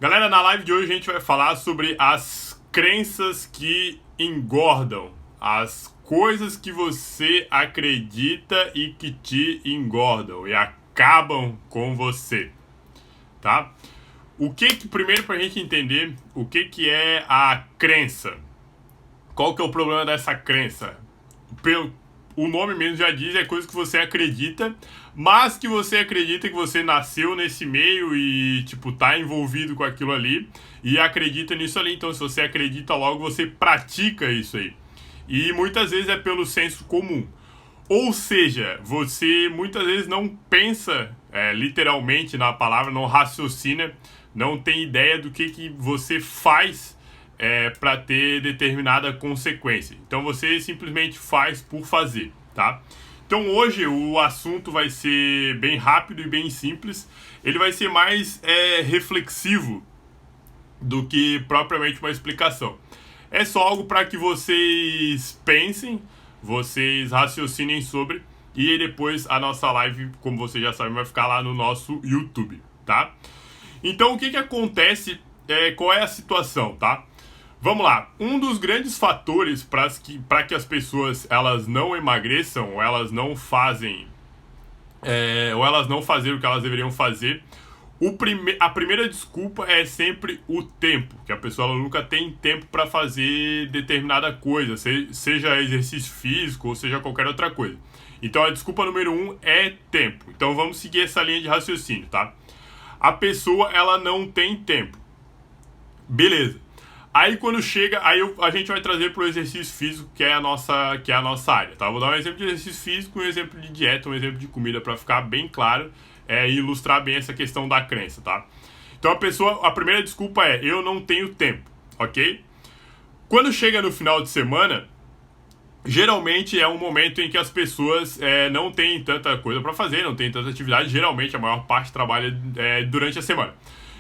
Galera, na live de hoje a gente vai falar sobre as crenças que engordam, as coisas que você acredita e que te engordam e acabam com você, tá? Primeiro pra gente entender o que é a crença. Qual que é o problema dessa crença? O nome mesmo já diz, é coisa que você acredita, mas que você acredita que você nasceu nesse meio e, tipo, tá envolvido com aquilo ali e acredita nisso ali. Então, se você acredita, logo você pratica isso aí. E muitas vezes é pelo senso comum. Ou seja, você muitas vezes não pensa literalmente na palavra, não raciocina, não tem ideia do que você faz para ter determinada consequência. Então você simplesmente faz por fazer, tá? Então hoje o assunto vai ser bem rápido e bem simples. Ele vai ser mais reflexivo do que propriamente uma explicação. É só algo para que vocês pensem, vocês raciocinem sobre, e aí depois a nossa live, como vocês já sabem, vai ficar lá no nosso YouTube, tá? Então o que acontece, qual é a situação, tá? Vamos lá, um dos grandes fatores para que as pessoas elas não emagreçam, ou elas não fazem, ou elas não fazerem o que elas deveriam fazer, a primeira desculpa é sempre o tempo, que a pessoa ela nunca tem tempo para fazer determinada coisa, seja exercício físico ou seja qualquer outra coisa. Então a desculpa número 1 é tempo. Então vamos seguir essa linha de raciocínio, tá? A pessoa ela não tem tempo. Beleza. Aí quando chega, a gente vai trazer para o exercício físico, que é a nossa área, tá? Vou dar um exemplo de exercício físico, um exemplo de dieta, um exemplo de comida para ficar bem claro e ilustrar bem essa questão da crença, tá? Então a primeira desculpa é eu não tenho tempo, ok? Quando chega no final de semana, geralmente é um momento em que as pessoas não têm tanta coisa para fazer, não tem tanta atividade, geralmente a maior parte trabalha durante a semana.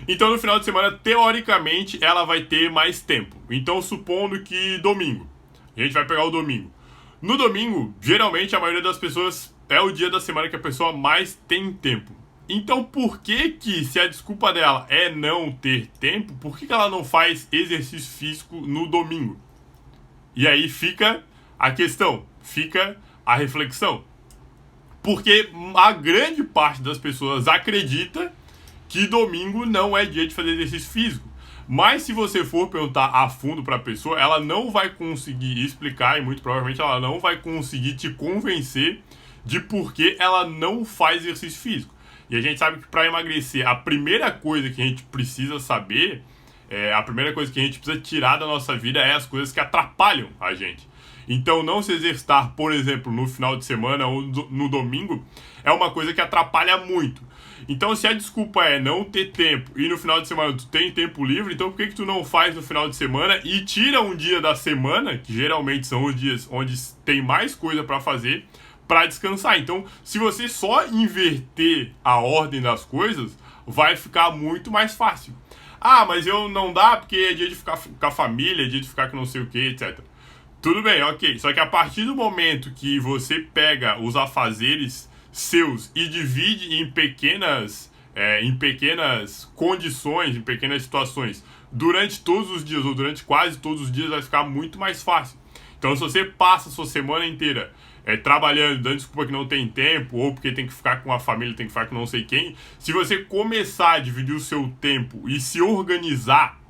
Então no final de semana, teoricamente, ela vai ter mais tempo. Então supondo que domingo, a gente vai pegar o domingo. No domingo, geralmente a maioria das pessoas é o dia da semana que a pessoa mais tem tempo. Então por que se a desculpa dela é não ter tempo, por que ela não faz exercício físico no domingo? E aí fica a questão, fica a reflexão. Porque a grande parte das pessoas acredita que domingo não é dia de fazer exercício físico. Mas se você for perguntar a fundo para a pessoa, ela não vai conseguir explicar e muito provavelmente ela não vai conseguir te convencer de por que ela não faz exercício físico. E a gente sabe que para emagrecer, a primeira coisa que a gente precisa saber, a primeira coisa que a gente precisa tirar da nossa vida é as coisas que atrapalham a gente. Então não se exercitar, por exemplo, no final de semana ou no domingo, é uma coisa que atrapalha muito. Então se a desculpa é não ter tempo e no final de semana tu tem tempo livre, então por que tu não faz no final de semana e tira um dia da semana, que geralmente são os dias onde tem mais coisa para fazer, para descansar? Então se você só inverter a ordem das coisas, vai ficar muito mais fácil. Ah, mas eu não dá porque é dia de ficar com a família, é dia de ficar com não sei o que, etc. Tudo bem, ok. Só que a partir do momento que você pega os afazeres seus e divide em pequenas condições, em pequenas situações, durante todos os dias ou durante quase todos os dias, vai ficar muito mais fácil. Então, se você passa a sua semana inteira trabalhando, dando desculpa que não tem tempo, ou porque tem que ficar com a família, tem que ficar com não sei quem, se você começar a dividir o seu tempo e se organizar,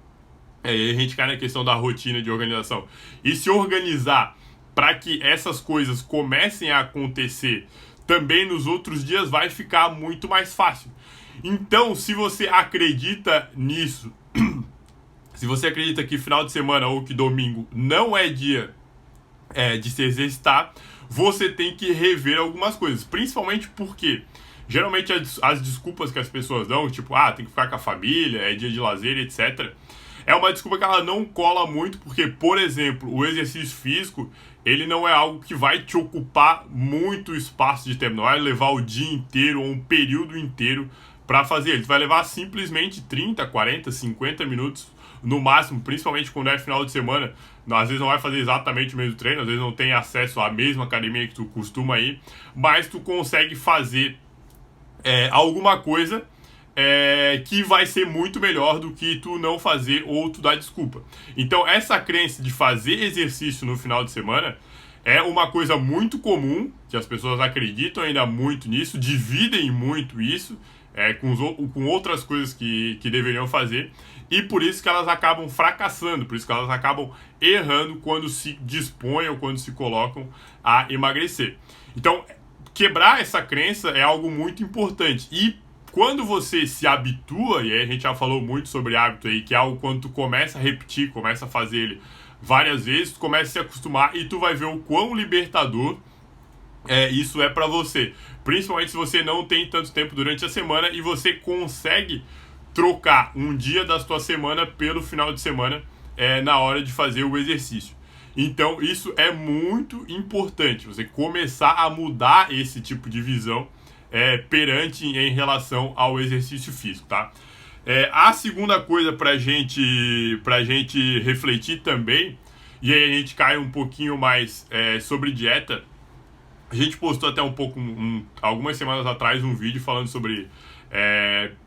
a gente cai na questão da rotina de organização, e se organizar para que essas coisas comecem a acontecer também nos outros dias, vai ficar muito mais fácil. Então, se você acredita nisso, se você acredita que final de semana ou que domingo não é dia de se exercitar, você tem que rever algumas coisas, principalmente porque geralmente as desculpas que as pessoas dão, tipo, tem que ficar com a família, é dia de lazer, etc., é uma desculpa que ela não cola muito, porque, por exemplo, o exercício físico, ele não é algo que vai te ocupar muito espaço de tempo, não vai levar o dia inteiro ou um período inteiro para fazer. Ele vai levar simplesmente 30, 40, 50 minutos no máximo, principalmente quando é final de semana. Às vezes não vai fazer exatamente o mesmo treino, às vezes não tem acesso à mesma academia que tu costuma ir, mas tu consegue fazer alguma coisa que vai ser muito melhor do que tu não fazer ou tu dar desculpa. Então, essa crença de fazer exercício no final de semana é uma coisa muito comum, que as pessoas acreditam ainda muito nisso, dividem muito isso com outras coisas que deveriam fazer, e por isso que elas acabam fracassando, por isso que elas acabam errando quando se dispõem ou quando se colocam a emagrecer. Então, quebrar essa crença é algo muito importante. E quando você se habitua, e aí a gente já falou muito sobre hábito aí, que é algo quando tu começa a repetir, começa a fazer ele várias vezes, tu começa a se acostumar e tu vai ver o quão libertador isso é pra você. Principalmente se você não tem tanto tempo durante a semana e você consegue trocar um dia da sua semana pelo final de semana na hora de fazer o exercício. Então isso é muito importante, você começar a mudar esse tipo de visão perante em relação ao exercício físico, tá? A segunda coisa pra gente refletir também, e aí a gente cai um pouquinho mais sobre dieta. A gente postou até algumas semanas atrás um vídeo falando sobre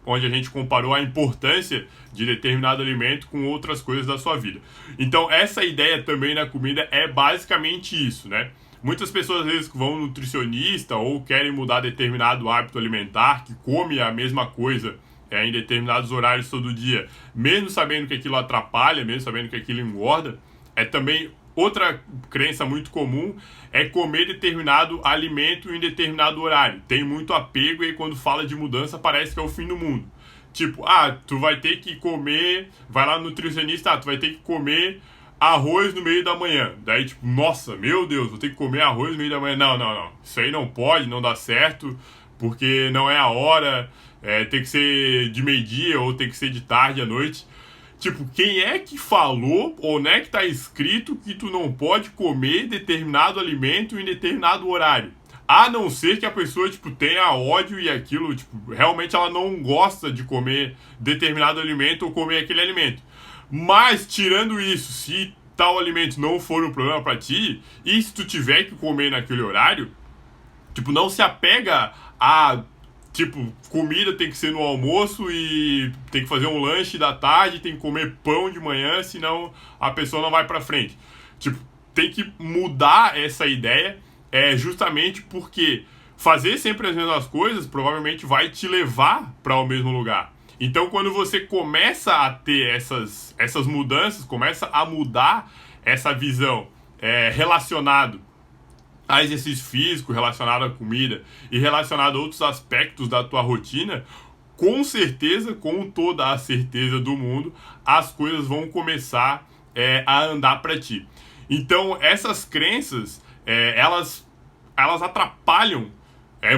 onde a gente comparou a importância de determinado alimento com outras coisas da sua vida. Então essa ideia também na comida é basicamente isso, né? Muitas pessoas às vezes vão no nutricionista ou querem mudar determinado hábito alimentar, que come a mesma coisa em determinados horários todo dia, mesmo sabendo que aquilo atrapalha, mesmo sabendo que aquilo engorda. Também outra crença muito comum é comer determinado alimento em determinado horário. Tem muito apego e quando fala de mudança parece que é o fim do mundo. Tipo, tu vai ter que comer, vai lá no nutricionista, tu vai ter que comer arroz no meio da manhã. Daí, tipo, nossa, meu Deus, vou ter que comer arroz no meio da manhã. Não. Isso aí não pode, não dá certo, porque não é a hora, tem que ser de meio-dia ou tem que ser de tarde à noite. Tipo, quem é que falou, onde é que tá escrito que tu não pode comer determinado alimento em determinado horário? A não ser que a pessoa, tipo, tenha ódio e aquilo, tipo, realmente ela não gosta de comer determinado alimento ou comer aquele alimento. Mas, tirando isso, se tal alimento não for um problema pra ti, e se tu tiver que comer naquele horário, tipo, não se apega a... Tipo, comida tem que ser no almoço e tem que fazer um lanche da tarde, tem que comer pão de manhã, senão a pessoa não vai pra frente. Tipo, tem que mudar essa ideia, justamente porque fazer sempre as mesmas coisas provavelmente vai te levar para o mesmo lugar. Então, quando você começa a ter essas mudanças, começa a mudar essa visão relacionado a exercício físico, relacionado à comida e relacionado a outros aspectos da tua rotina, com certeza, com toda a certeza do mundo, as coisas vão começar a andar para ti. Então, essas crenças, elas atrapalham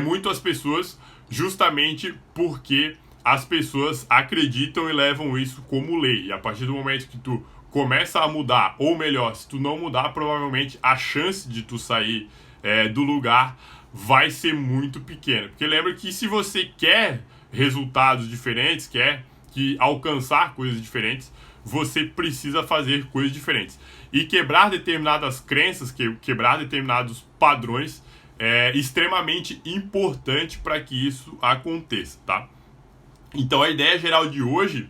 muito as pessoas, justamente porque as pessoas acreditam e levam isso como lei. E a partir do momento que tu começa a mudar, ou melhor, se tu não mudar, provavelmente a chance de tu sair do lugar vai ser muito pequena. Porque lembra que se você quer resultados diferentes, quer alcançar coisas diferentes, você precisa fazer coisas diferentes. E quebrar determinadas crenças, quebrar determinados padrões é extremamente importante para que isso aconteça, tá? Então a ideia geral de hoje,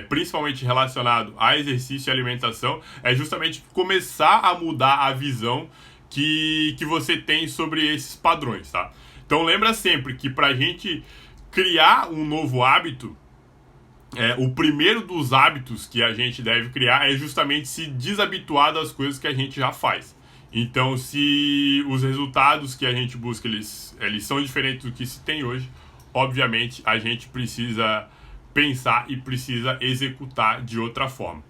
principalmente relacionado a exercício e alimentação, é justamente começar a mudar a visão que você tem sobre esses padrões, tá? Então lembra sempre que pra gente criar um novo hábito, o primeiro dos hábitos que a gente deve criar é justamente se desabituar das coisas que a gente já faz. Então, se os resultados que a gente busca, eles são diferentes do que se tem hoje, obviamente a gente precisa pensar e precisa executar de outra forma.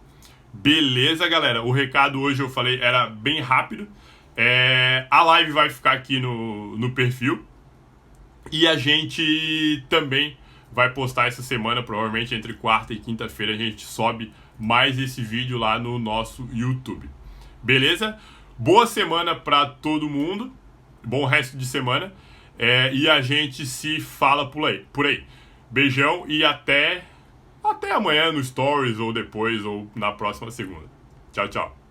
Beleza, galera? O recado hoje eu falei era bem rápido. A live vai ficar aqui no perfil. E a gente também vai postar essa semana, provavelmente entre quarta e quinta-feira, a gente sobe mais esse vídeo lá no nosso YouTube. Beleza? Boa semana para todo mundo. Bom resto de semana. E a gente se fala por aí. Beijão e até amanhã no Stories, ou depois, ou na próxima segunda. Tchau, tchau.